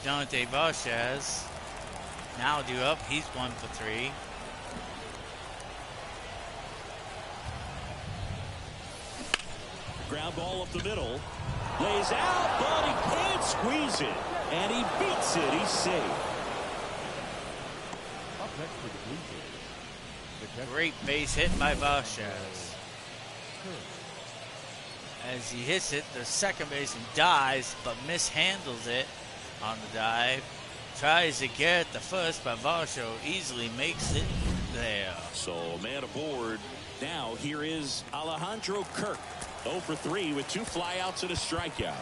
Dante Vasquez now due up. He's 1 for 3. Ground ball up the middle. Lays out, but he can't squeeze it. And he beats it. He's safe. Up next for the Blue Jays, the catcher, Great base hit by Vasquez. As he hits it, the second baseman dives, but mishandles it on the dive. Tries to get it to first, but Vasquez easily makes it there. So man aboard. Now here is Alejandro Kirk. 0 for 3 with 2 flyouts and a strikeout.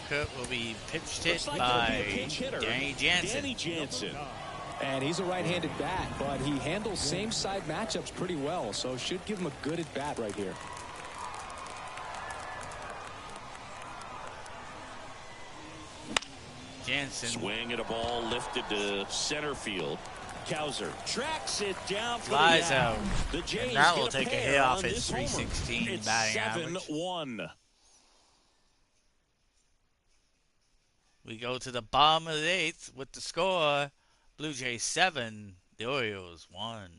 Kurt will be pitched hit Looks like by it'll be a pinch hitter, Danny Jansen. Danny Jansen. And he's a right-handed bat, but he handles same-side matchups pretty well, so should give him a good at-bat right here. Jansen. Swing at a ball lifted to center field. Kowser tracks it down for Flies the out. The Jays And that will get take a pair hit off on his this homer. 316 It's batting average. 7-1. We go to the bottom of the 8th with the score. Blue Jays 7, the Orioles 1.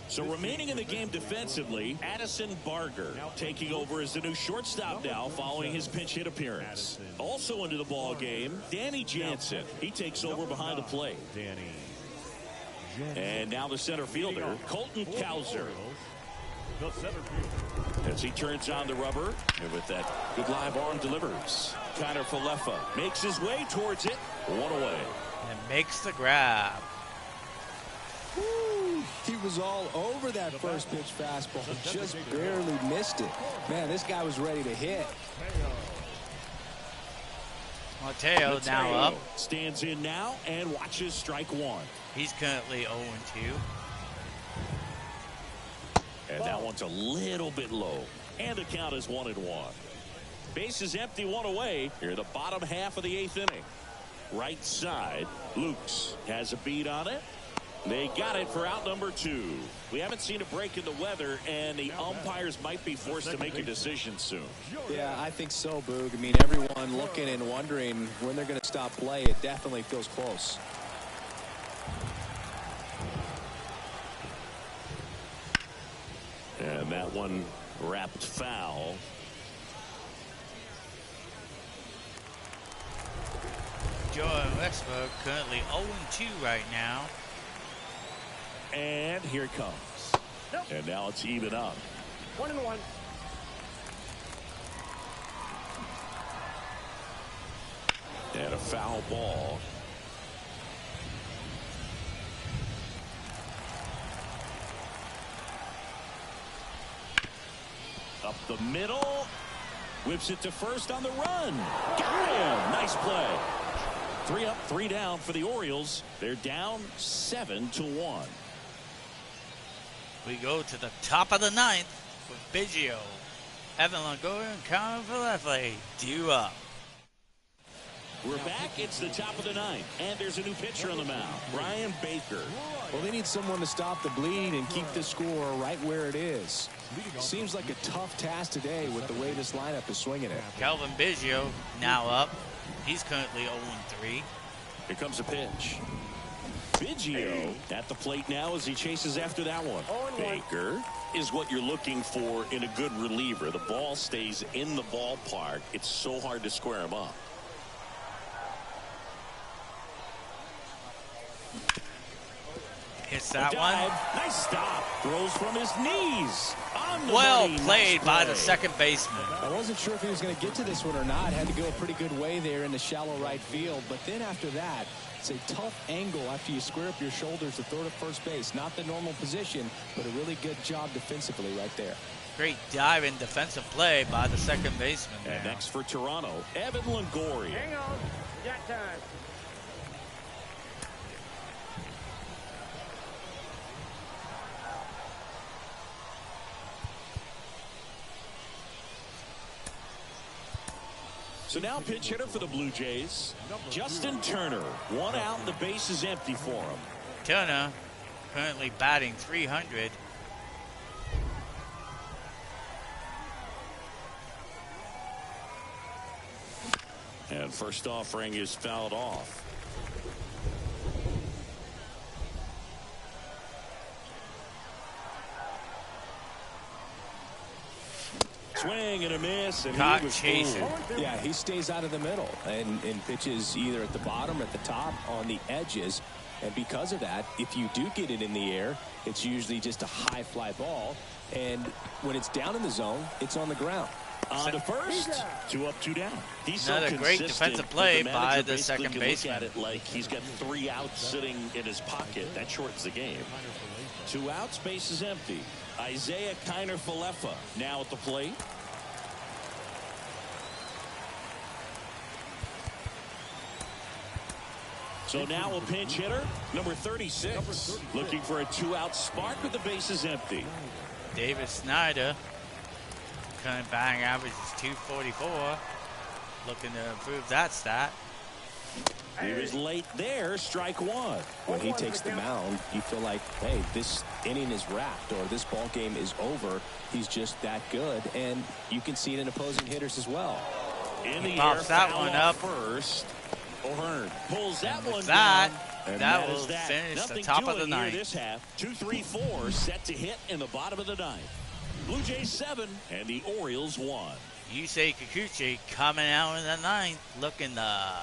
So remaining in the game defensively, Addison Barger taking over as the new shortstop now following his pinch hit appearance. Also into the ball game, Danny Jansen. He takes over behind the plate. And now the center fielder, Colton Kowser. the center fielder. As he turns on the rubber, and with that good live arm delivers. Connor Falefa makes his way towards it. 1 away. And makes the grab. Woo, he was all over that first pitch fastball. Just barely missed it. Man, this guy was ready to hit. Mateo now up. Stands in now and watches strike 1. He's currently 0-2. And that one's a little bit low. And the count is 1-1. Base is empty, 1 away. Here the bottom half of the 8th inning. Right side, Lukes has a beat on it. They got it for out number 2. We haven't seen a break in the weather, and the umpires might be forced to make a decision soon. Yeah, I think so, Boog. I mean, everyone looking and wondering when they're going to stop play. It definitely feels close. And that one wrapped foul. Joe Westbrook currently 0-2 right now. And here it comes. Nope. And now it's even up. 1-1. And a foul ball. Up the middle. Whips it to first on the run. Got him. Nice play. 3 up, 3 down for the Orioles. They're down 7-1. We go to the top of the 9th with Biggio. Evan Longoria and Conor Falefa due up. We're back. It's the top of the 9th. And there's a new pitcher on the mound, Brian Baker. Well, they need someone to stop the bleed and keep the score right where it is. Seems like a tough task today with the way this lineup is swinging it. Kelvin Biggio now up. He's currently 0-3. Here comes a pitch. Biggio at the plate now as he chases after that one. Baker is what you're looking for in a good reliever. The ball stays in the ballpark. It's so hard to square him up. Hits that one. Nice stop. Throws from his knees. Well played by the second baseman. I wasn't sure if he was going to get to this one or not. Had to go a pretty good way there in the shallow right field. But then after that, it's a tough angle after you square up your shoulders to throw to first base. Not the normal position, but a really good job defensively right there. Great dive and defensive play by the second baseman. And next for Toronto, Evan Longoria. Hang on. Got time. So now pitch hitter for the Blue Jays, Justin Turner. 1 out and the base is empty for him. Turner currently batting .300. And first offering is fouled off. Swing and a miss, and Caught he was chasing. fooled. Yeah, he stays out of the middle and pitches either at the bottom or at the top on the edges. And because of that, if you do get it in the air, it's usually just a high fly ball. And when it's down in the zone, it's on the ground. On to first, 2 up, 2 down. He's so Another great consistent defensive play that by manager the basically second can baseman. Look at it like he's got 3 outs sitting in his pocket. That shortens the game. 2 outs, base is empty. Isaiah Kiner Falefa now at the plate. So now a pinch hitter, number 36, looking for a 2-out spark with the bases empty. Davis Snyder, current batting average is .244. Looking to improve that stat. He was late there, strike 1. When he takes the mound, you feel like, hey, this inning is wrapped or this ball game is over. He's just that good, and you can see it in opposing hitters as well. In the air, Pops that foul one off up. First. O'Hearn pulls that one That, down. And that will is that. finish Nothing the top of doing the here 9th. this half. 2-3-4 set to hit in the bottom of the 9th. Blue Jays 7 and the Orioles 1. Yusei Kikuchi coming out in the 9th, looking to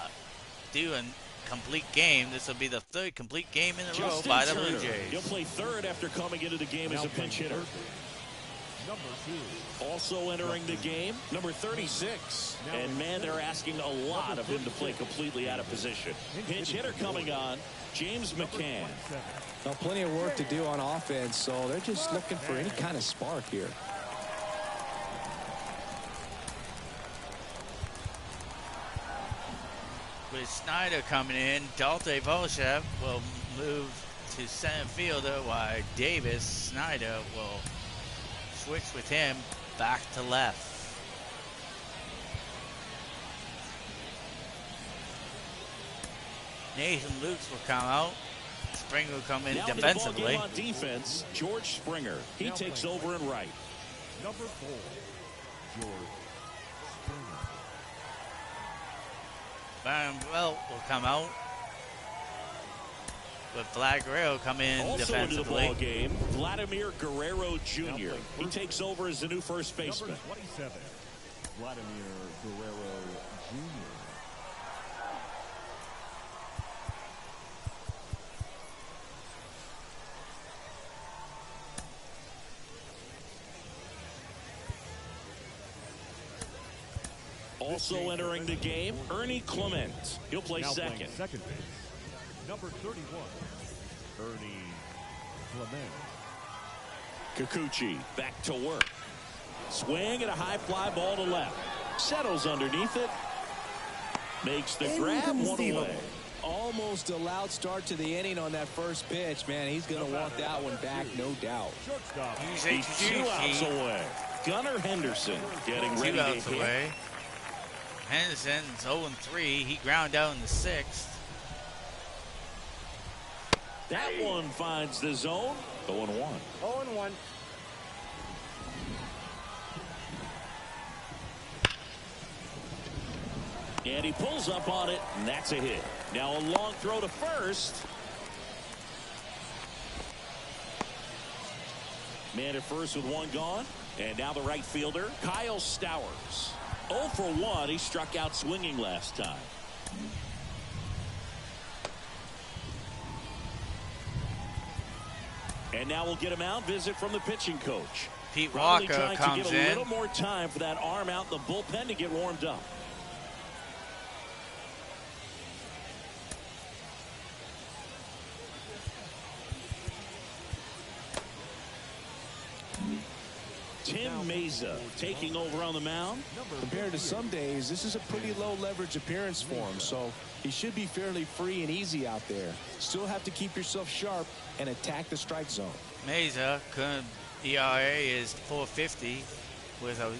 do a complete game. This will be the 3rd complete game in a row by the Blue Jays. He'll play 3rd after coming into the game as a pinch hitter. Also entering the game, number 36. And, man, they're asking a lot of him to play completely out of position. Pinch hitter coming on, James McCann. Now, plenty of work to do on offense, so they're just looking for any kind of spark here. With Snyder coming in, Dalte Volchev will move to center fielder while Davis Snyder will switch with him back to left. Nathan Lukes will come out. Springer will come in Now defensively. on defense, George Springer. He takes over in right. Number 4, George Springer. Byron Belt will come out. But Vlad Guerrero come in Also defensively. into the ball game, Vladimir Guerrero Jr. He takes over as the new first baseman. Number 27, Vladimir Guerrero Jr. Also entering the game, Ernie Clement. He'll play Now second. playing second base, number 31, Ernie Clement. Kikuchi back to work. Swing and a high fly ball to left. Settles underneath it. Makes the grab, one away. Almost a loud start to the inning on that first pitch. Man, he's going to want that one back, no doubt. Shortstop. He's 2 outs away. Gunnar Henderson getting ready to hit. Away. Henderson's 0-3. He ground out in the 6th. That one finds the zone. 0-1. 0-1. And he pulls up on it, and that's a hit. Now a long throw to first. Man at first with one gone. And now the right fielder, Kyle Stowers. 0 for 1. He struck out swinging last time. And now we'll get him out. Visit from the pitching coach. Pete Probably Walker trying comes to get a in. little more time for that arm out in the bullpen to get warmed up. Tim Meza taking over on the mound. Compared to some days, this is a pretty low leverage appearance for him, so he should be fairly free and easy out there. Still have to keep yourself sharp and attack the strike zone. Meza, ERA is 4.50 with a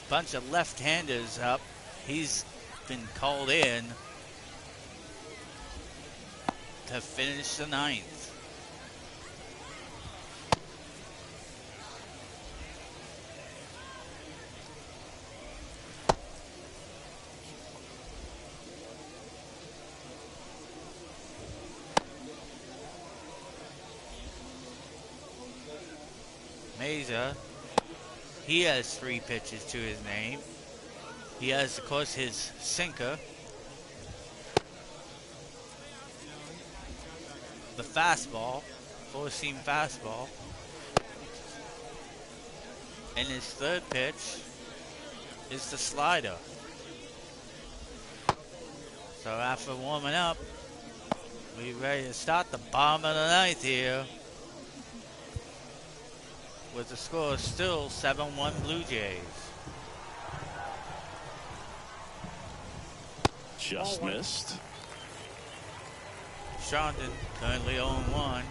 bunch of left-handers up. He's been called in to finish the 9th. Meza, he has 3 pitches to his name. He has, of course, his sinker, the fastball, 4-seam fastball, and his 3rd pitch is the slider. So after warming up, we're ready to start the bottom of the 9th here, with the score still 7-1 Blue Jays. Just missed. Shondon currently 0-1.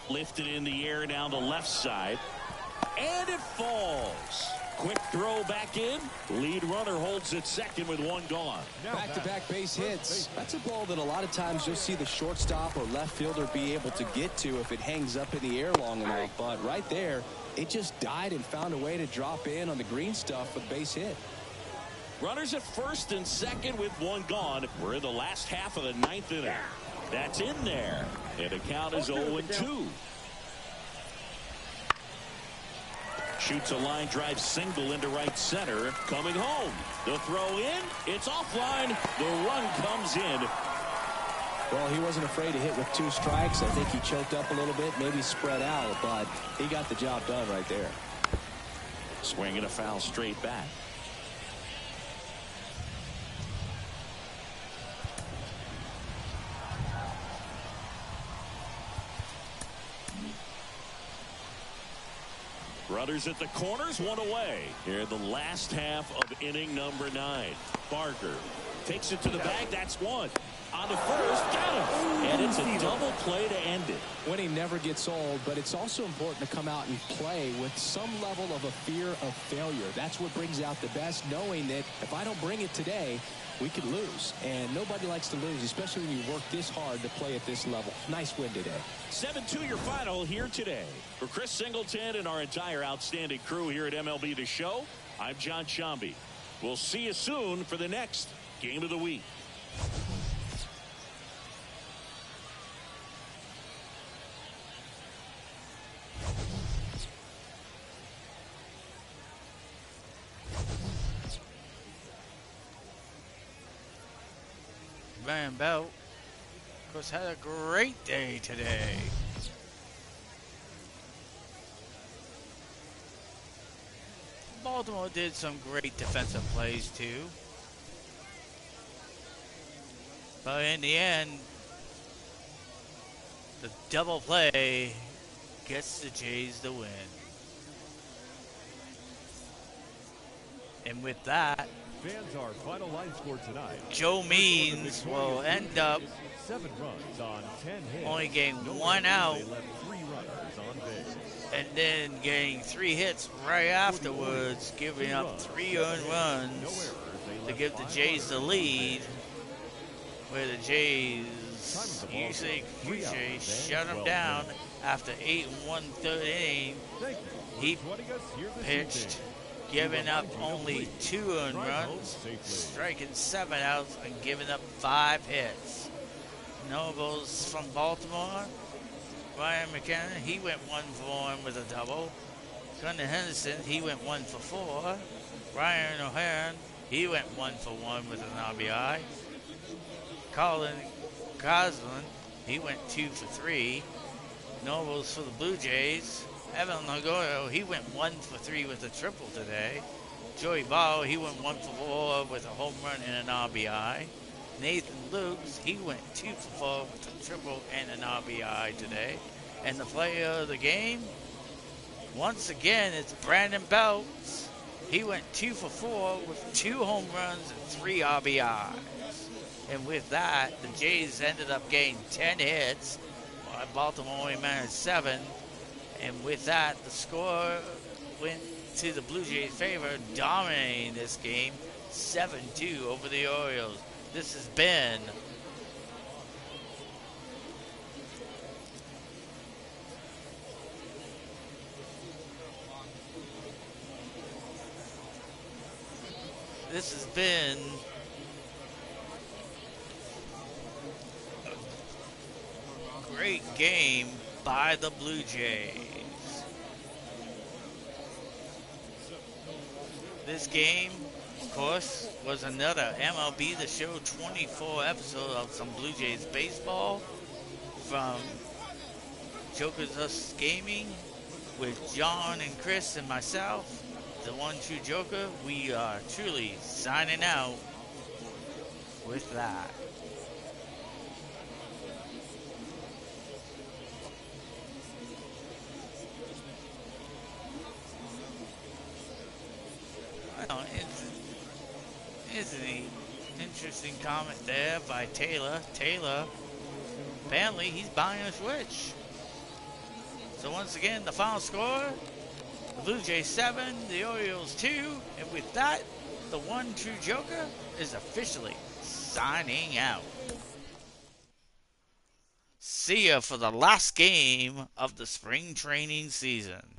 Lifted in the air down the left side. And it falls. Quick throw back in. Lead runner holds it second with 1 gone. Back-to-back base hits. That's a ball that a lot of times you'll see the shortstop or left fielder be able to get to if it hangs up in the air long enough. But right there, it just died and found a way to drop in on the green stuff with base hit. Runners at first and second with 1 gone. We're in the last half of the 9th inning. That's in there. And the count is 0-2. Shoots a line drive single into right center. Coming home. The throw in. It's offline. The run comes in. Well, he wasn't afraid to hit with 2 strikes. I think he choked up a little bit, maybe spread out, but he got the job done right there. Swing and a foul straight back. Runners at the corners, 1 away. Here in the last half of inning number 9. Barker Takes it to the bag. That's one. On the first, got him. And it's a double play to end it. Winning never gets old, but it's also important to come out and play with some level of a fear of failure. That's what brings out the best, knowing that if I don't bring it today, we could lose. And nobody likes to lose, especially when you work this hard to play at this level. Nice win today. 7-2 your final here today. For Chris Singleton and our entire outstanding crew here at MLB The Show, I'm John Shambi. We'll see you soon for the next Game of the Week. Van Belt, of course, had a great day today. Baltimore did some great defensive plays too. But in the end, the double play gets the Jays the win. And with that, Fans, our final line score tonight. Joe Means will end up 7 runs on 10 hits. only getting No one errors. out They left 3 runners on base. and then getting 3 hits right afterwards, giving up 3 earned No runs errors. They to left give the 5 Jays the runners on lead, where the Jays Time of the ball usually game, 3 outs and shut him 12 down minutes. after 8 1/3 inning. Thank you for He joining us here this pitched, evening. giving up only 2 earned Drive home runs, safely. striking 7 outs, and giving up 5 hits. Nobles from Baltimore, Ryan McKenna, he went 1 for 1 with a double. Gunnar Henderson, he went 1 for 4. Ryan O'Hearn, he went 1 for 1 with an RBI. Colin Goslin, he went 2 for 3. Nobles for the Blue Jays. Evan Lagoyo, he went 1 for 3 with a triple today. Joey Ball, he went 1 for 4 with a home run and an RBI. Nathan Lukes, he went 2 for 4 with a triple and an RBI today. And the player of the game, once again, it's Brandon Belts. He went 2 for 4 with 2 home runs and 3 RBIs. And with that, the Jays ended up getting 10 hits, while Baltimore only managed 7. And with that, the score went to the Blue Jays' favor, dominating this game 7-2 over the Orioles. This has been a great game by the Blue Jays. This game, of course, was another MLB The Show 24 episode of some Blue Jays baseball from Jokers Us Gaming with John and Chris and myself, the one true Joker. We are truly signing out with that. Well, it's an interesting comment there by Taylor. Taylor, apparently he's buying a Switch. So once again, the final score, the Blue Jays 7, the Orioles 2, and with that, the one true Joker is officially signing out. See ya for the last game of the spring training season.